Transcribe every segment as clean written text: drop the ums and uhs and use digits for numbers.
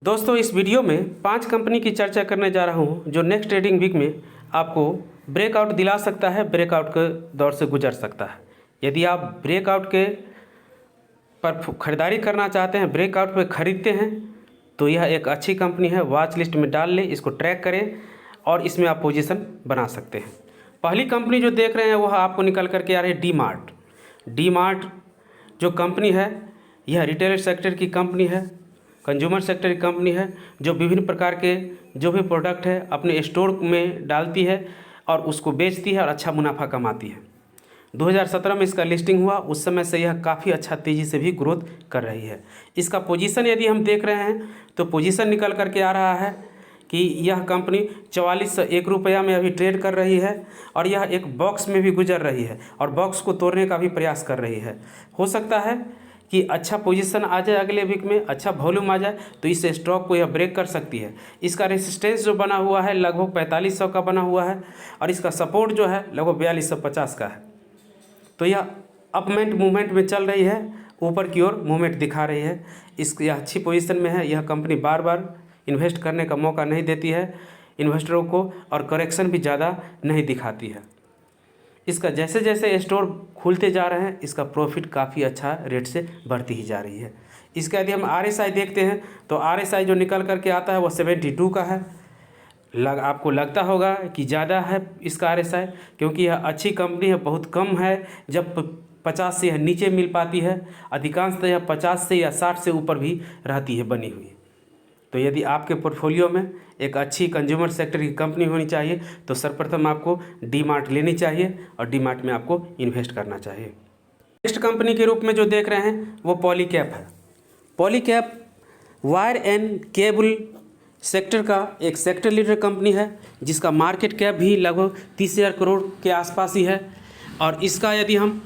दोस्तों इस वीडियो में 5 कंपनी की चर्चा करने जा रहा हूं जो नेक्स्ट ट्रेडिंग वीक में आपको ब्रेकआउट दिला सकता है, ब्रेकआउट के दौर से गुजर सकता है। यदि आप ब्रेकआउट के पर ख़रीदारी करना चाहते हैं, ब्रेकआउट पे ख़रीदते हैं, तो यह एक अच्छी कंपनी है। वॉच लिस्ट में डाल लें, इसको ट्रैक करें और इसमें आप पोजीशन बना सकते हैं। पहली कंपनी जो देख रहे हैं वह आपको निकल करके आ रही है डी मार्ट। डी मार्ट जो कंपनी है यह रिटेल सेक्टर की कंपनी है, कंज्यूमर सेक्टर की कंपनी है, जो विभिन्न प्रकार के जो भी प्रोडक्ट है अपने स्टोर में डालती है और उसको बेचती है और अच्छा मुनाफा कमाती है। 2017 में इसका लिस्टिंग हुआ, उस समय से यह काफ़ी अच्छा तेज़ी से भी ग्रोथ कर रही है। इसका पोजीशन यदि हम देख रहे हैं तो पोजीशन निकल करके आ रहा है कि यह कंपनी 4401 रुपया में अभी ट्रेड कर रही है और यह एक बॉक्स में भी गुजर रही है और बॉक्स को तोड़ने का भी प्रयास कर रही है। हो सकता है कि अच्छा पोजीशन आ जाए, अगले वीक में अच्छा वॉल्यूम आ जाए तो इस स्टॉक को यह ब्रेक कर सकती है। इसका रेसिस्टेंस जो बना हुआ है लगभग 4500 का बना हुआ है और इसका सपोर्ट जो है लगभग 4250 का है। तो यह अपमेंट मूवमेंट में चल रही है, ऊपर की ओर मूवमेंट दिखा रही है। यह अच्छी पोजीशन में है। यह कंपनी बार बार इन्वेस्ट करने का मौका नहीं देती है इन्वेस्टरों को और करेक्शन भी ज़्यादा नहीं दिखाती है। इसका जैसे जैसे स्टोर खुलते जा रहे हैं इसका प्रॉफिट काफ़ी अच्छा रेट से बढ़ती ही जा रही है। इसका यदि हम RSI देखते हैं तो RSI जो निकल करके आता है वो 72 का है। आपको लगता होगा कि ज़्यादा है इसका RSI, क्योंकि यह अच्छी कंपनी है, बहुत कम है जब 50 से यह नीचे मिल पाती है। अधिकांशतः यह 50 से या 60 से ऊपर भी रहती है बनी हुई। तो यदि आपके पोर्टफोलियो में एक अच्छी कंज्यूमर सेक्टर की कंपनी होनी चाहिए तो सर्वप्रथम आपको डी मार्ट लेनी चाहिए और डी मार्ट में आपको इन्वेस्ट करना चाहिए। नेक्स्ट कंपनी के रूप में जो देख रहे हैं वो पॉलीकैब है। Polycab wire and cable sector का एक सेक्टर लीडर कंपनी है जिसका मार्केट कैप भी लगभग 30,000 करोड़ के आसपास ही है। और इसका यदि हम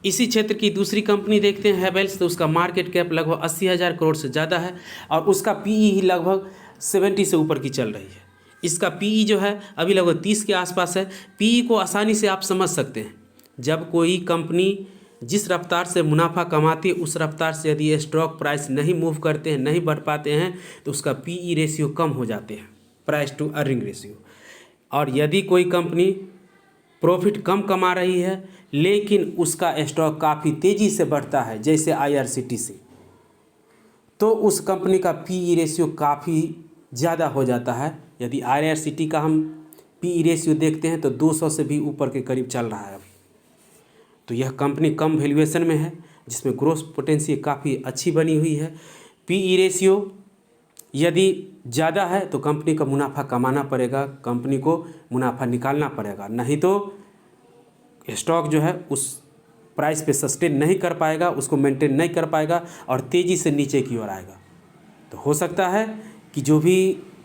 इसी क्षेत्र की दूसरी कंपनी देखते हैं हैवेल्स, तो उसका मार्केट कैप लगभग 80,000 करोड़ से ज़्यादा है और उसका PE ही लगभग 70 से ऊपर की चल रही है। इसका PE जो है अभी लगभग 30 के आसपास है। PE को आसानी से आप समझ सकते हैं, जब कोई कंपनी जिस रफ्तार से मुनाफा कमाती है उस रफ्तार से यदि स्टॉक प्राइस नहीं मूव करते हैं, नहीं बढ़ पाते हैं, तो उसका PE रेशियो कम हो जाते हैं, प्राइस टू अर्निंग रेशियो। और यदि कोई कंपनी प्रॉफिट कम कमा रही है लेकिन उसका स्टॉक काफ़ी तेज़ी से बढ़ता है जैसे IRCTC, तो उस कंपनी का PE रेशियो काफ़ी ज़्यादा हो जाता है। यदि IRCTC का हम PE रेशियो देखते हैं तो 200 से भी ऊपर के करीब चल रहा है अभी। तो यह कंपनी कम वैल्यूएशन में है जिसमें ग्रोथ पोटेंशियल काफ़ी अच्छी बनी हुई है। PE रेशियो यदि ज़्यादा है तो कंपनी का मुनाफा कमाना पड़ेगा, कंपनी को मुनाफा निकालना पड़ेगा, नहीं तो स्टॉक जो है उस प्राइस पे सस्टेन नहीं कर पाएगा, उसको मेंटेन नहीं कर पाएगा और तेज़ी से नीचे की ओर आएगा। तो हो सकता है कि जो भी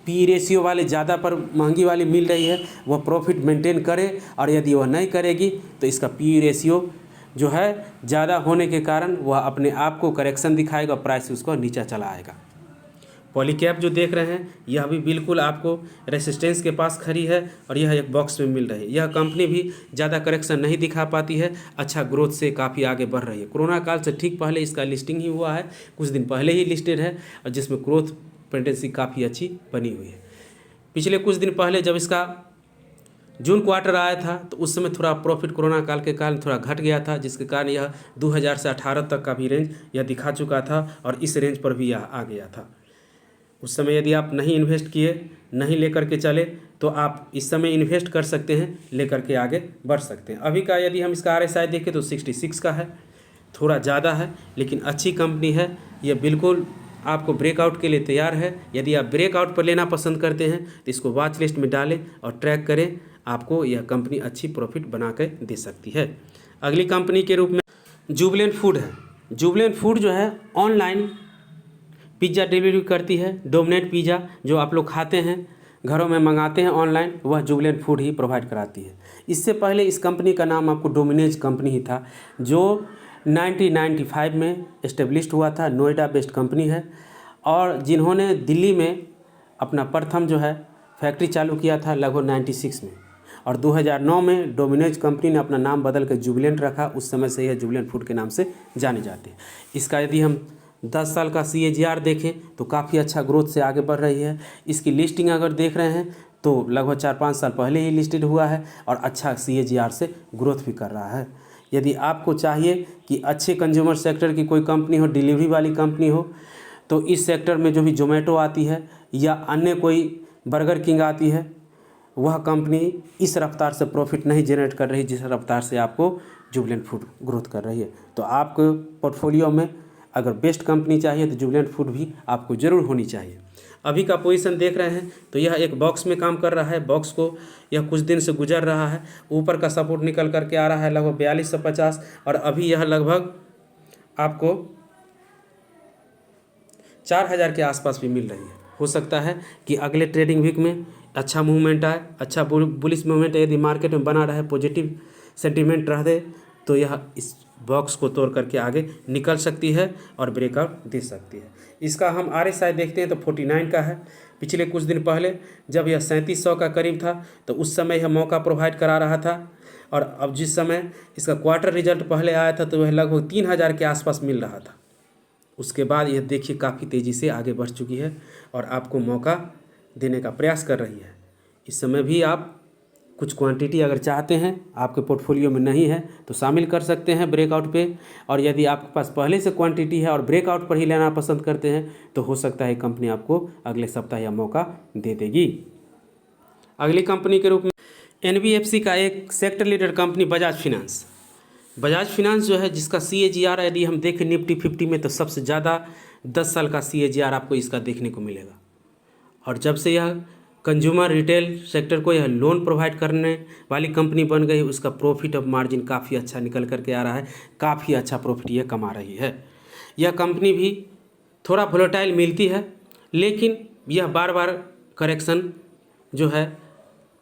PE रेशियो वाले ज़्यादा पर महंगी वाली मिल रही है वह प्रॉफिट मेंटेन करे, और यदि वह नहीं करेगी तो इसका PE रेशियो जो है ज़्यादा होने के कारण वह अपने आप को करेक्शन दिखाएगा, प्राइस उसको नीचे चला आएगा। पॉलीकैब जो देख रहे हैं यह भी बिल्कुल आपको रेसिस्टेंस के पास खड़ी है और यह एक बॉक्स में मिल रही है। यह कंपनी भी ज़्यादा करेक्शन नहीं दिखा पाती है, अच्छा ग्रोथ से काफ़ी आगे बढ़ रही है। कोरोना काल से ठीक पहले इसका लिस्टिंग ही हुआ है, कुछ दिन पहले ही लिस्टेड है और जिसमें ग्रोथ पोटेंशियल काफ़ी अच्छी बनी हुई है। पिछले कुछ दिन पहले जब इसका जून क्वार्टर आया था तो उस समय थोड़ा प्रॉफिट कोरोना काल के कारण थोड़ा घट गया था, जिसके कारण यह 2000 से 18 तक का भी रेंज यह दिखा चुका था और इस रेंज पर भी यह आ गया था। उस समय यदि आप नहीं इन्वेस्ट किए, नहीं लेकर के चले, तो आप इस समय इन्वेस्ट कर सकते हैं, लेकर के आगे बढ़ सकते हैं। अभी का यदि हम इसका RSI देखें तो 66 का है, थोड़ा ज़्यादा है लेकिन अच्छी कंपनी है। ये बिल्कुल आपको ब्रेकआउट के लिए तैयार है। यदि आप ब्रेकआउट पर लेना पसंद करते हैं तो इसको वॉच लिस्ट में डालें और ट्रैक करें, आपको यह कंपनी अच्छी प्रॉफिट बना के दे सकती है। अगली कंपनी के रूप में जुबिलेंट फूड है। जुबिलेंट फूड जो है ऑनलाइन पिज़्ज़ा डिलीवरी करती है। डोमिनेट पिज़्ज़ा जो आप लोग खाते हैं, घरों में मंगाते हैं ऑनलाइन, वह जुबिलेंट फूड ही प्रोवाइड कराती है। इससे पहले इस कंपनी का नाम आपको डोमिनेज कंपनी ही था, जो 1995 में इस्टेब्लिश्ड हुआ था। नोएडा बेस्ड कंपनी है और जिन्होंने दिल्ली में अपना प्रथम जो है फैक्ट्री चालू किया था लगभग 96 में, और 2009 में डोमिनेज कंपनी ने अपना नाम बदल कर जुबिलेंट रखा। उस समय से यह जुबिलेंट फूड के नाम से जाने जाते हैं। इसका यदि हम 10 साल का CAGR देखें तो काफ़ी अच्छा ग्रोथ से आगे बढ़ रही है। इसकी लिस्टिंग अगर देख रहे हैं तो लगभग 4-5 साल पहले ही लिस्टेड हुआ है और अच्छा CAGR से ग्रोथ भी कर रहा है। यदि आपको चाहिए कि अच्छे कंज्यूमर सेक्टर की कोई कंपनी हो, डिलीवरी वाली कंपनी हो, तो इस सेक्टर में जो भी जोमेटो आती है या अन्य कोई बर्गर किंग आती है, वह कंपनी इस रफ्तार से प्रॉफिट नहीं जनरेट कर रही जिस रफ्तार से आपको जुबिलेंट फूड ग्रोथ कर रही है। तो आपको पोर्टफोलियो में अगर बेस्ट कंपनी चाहिए तो जुबिलेंट फूड भी आपको ज़रूर होनी चाहिए। अभी का पोजीशन देख रहे हैं तो यह एक बॉक्स में काम कर रहा है। बॉक्स को यह कुछ दिन से गुजर रहा है, ऊपर का सपोर्ट निकल करके आ रहा है लगभग 4250 और अभी यह लगभग आपको 4000 के आसपास भी मिल रही है। हो सकता है कि अगले ट्रेडिंग वीक में अच्छा मूवमेंट आए, अच्छा बुलिश मूवमेंट यदि मार्केट में बना रहे, पॉजिटिव सेंटीमेंट रह दे तो यह इस बॉक्स को तोड़ करके आगे निकल सकती है और ब्रेकआउट दे सकती है। इसका हम RSI देखते हैं तो 49 का है। पिछले कुछ दिन पहले जब यह 3700 का करीब था तो उस समय यह मौका प्रोवाइड करा रहा था और अब जिस समय इसका क्वार्टर रिजल्ट पहले आया था तो वह लगभग 3000 के आसपास मिल रहा था। उसके बाद यह देखिए काफ़ी तेज़ी से आगे बढ़ चुकी है और आपको मौका देने का प्रयास कर रही है। इस समय भी आप कुछ क्वांटिटी अगर चाहते हैं, आपके पोर्टफोलियो में नहीं है तो शामिल कर सकते हैं ब्रेकआउट पे, और यदि आपके पास पहले से क्वांटिटी है और ब्रेकआउट पर ही लेना पसंद करते हैं तो हो सकता है कंपनी आपको अगले सप्ताह यह मौका दे देगी। अगली कंपनी के रूप में NBFC का एक sector leader company Bajaj finance. Bajaj finance जो है जिसका CAGR यदि हम देखें निफ्टी 50 में तो सबसे ज़्यादा 10 साल का CAGR आपको इसका देखने को मिलेगा। और जब से यह कंज्यूमर रिटेल सेक्टर को यह लोन प्रोवाइड करने वाली कंपनी बन गई, उसका प्रॉफिट और मार्जिन काफ़ी अच्छा निकल करके आ रहा है, काफ़ी अच्छा प्रॉफिट यह कमा रही है। यह कंपनी भी थोड़ा वोलेटाइल मिलती है लेकिन यह बार बार करेक्शन जो है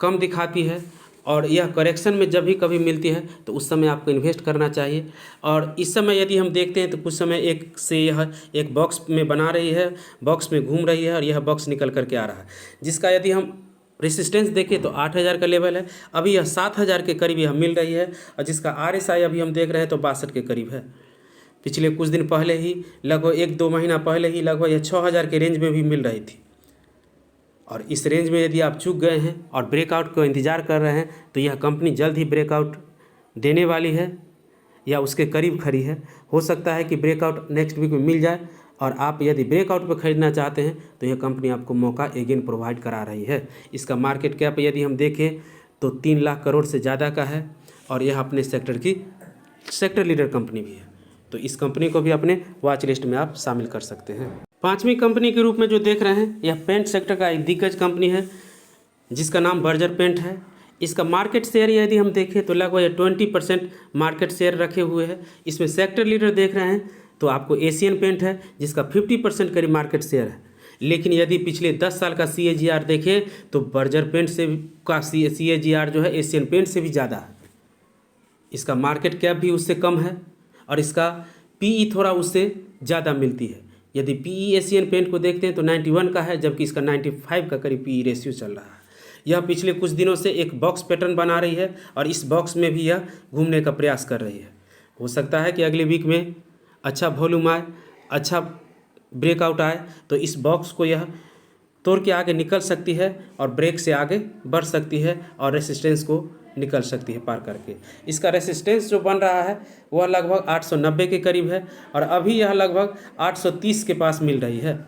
कम दिखाती है और यह करेक्शन में जब भी कभी मिलती है तो उस समय आपको इन्वेस्ट करना चाहिए। और इस समय यदि हम देखते हैं तो कुछ समय एक से यह एक बॉक्स में बना रही है, बॉक्स में घूम रही है और यह बॉक्स निकल करके आ रहा है, जिसका यदि हम रेसिस्टेंस देखें तो 8000 का लेवल है। अभी यह 7000 के करीब यह मिल रही है और जिसका RSI अभी हम देख रहे हैं तो 62 के करीब है। पिछले कुछ दिन पहले ही लगभग 1-2 महीना पहले ही लगभग यह 6000 के रेंज में भी मिल रही थी। और इस रेंज में यदि आप चूक गए हैं और ब्रेकआउट को इंतज़ार कर रहे हैं तो यह कंपनी जल्द ही ब्रेकआउट देने वाली है या उसके करीब खड़ी है। हो सकता है कि ब्रेकआउट नेक्स्ट वीक में मिल जाए और आप यदि ब्रेकआउट पर खरीदना चाहते हैं तो यह कंपनी आपको मौका अगेन प्रोवाइड करा रही है। इसका मार्केट कैप यदि हम देखें तो 3 लाख करोड़ से ज़्यादा का है और यह अपने सेक्टर की सेक्टर लीडर कंपनी भी है। तो इस कंपनी को भी अपने वॉच लिस्ट में आप शामिल कर सकते हैं। 5वीं कंपनी के रूप में जो देख रहे हैं यह पेंट सेक्टर का एक दिग्गज कंपनी है जिसका नाम बर्जर पेंट है। इसका मार्केट शेयर यदि हम देखें तो लगभग 20% मार्केट शेयर रखे हुए हैं। इसमें सेक्टर लीडर देख रहे हैं तो आपको एशियन पेंट है जिसका 50% करीब मार्केट शेयर है। लेकिन यदि पिछले 10 साल का CAGR देखें तो बर्जर पेंट से का CAGR जो है एशियन पेंट से भी ज़्यादा है। इसका मार्केट कैप भी उससे कम है और इसका PE थोड़ा उससे ज़्यादा मिलती है। यदि PE एशियन पेंट को देखते हैं तो 91 का है जबकि इसका 95 का करीब PE रेशियो चल रहा है। यह पिछले कुछ दिनों से एक बॉक्स पैटर्न बना रही है और इस बॉक्स में भी यह घूमने का प्रयास कर रही है। हो सकता है कि अगले वीक में अच्छा वॉल्यूम आए, अच्छा ब्रेकआउट आए तो इस बॉक्स को यह तोड़ के आगे निकल सकती है और ब्रेक से आगे बढ़ सकती है और रेसिस्टेंस को निकल सकती है पार करके। इसका रेसिस्टेंस जो बन रहा है वह लगभग 890 के करीब है और अभी यह लगभग 830 के पास मिल रही है।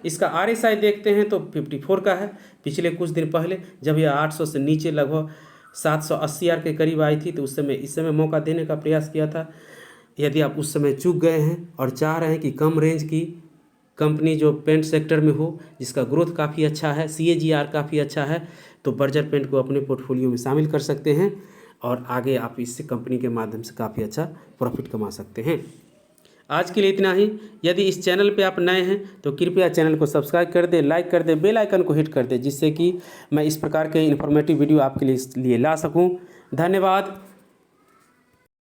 इसका RSI देखते हैं तो 54 का है। पिछले कुछ दिन पहले जब यह 800 से नीचे लगभग 780 के करीब आई थी तो इस समय मौका देने का प्रयास किया था। यदि आप उस समय चूक गए हैं और चाह रहे हैं कि कम रेंज की कंपनी जो पेंट सेक्टर में हो जिसका ग्रोथ काफ़ी अच्छा है, CAGR काफ़ी अच्छा है, तो बर्जर पेंट को अपने पोर्टफोलियो में शामिल कर सकते हैं और आगे आप इस कंपनी के माध्यम से काफ़ी अच्छा प्रॉफिट कमा सकते हैं। आज के लिए इतना ही। यदि इस चैनल पे आप नए हैं तो कृपया चैनल को सब्सक्राइब कर दें, लाइक कर दें, बेल आइकन को हिट कर दें जिससे कि मैं इस प्रकार के इन्फॉर्मेटिव वीडियो आपके लिए ला सकूं। धन्यवाद।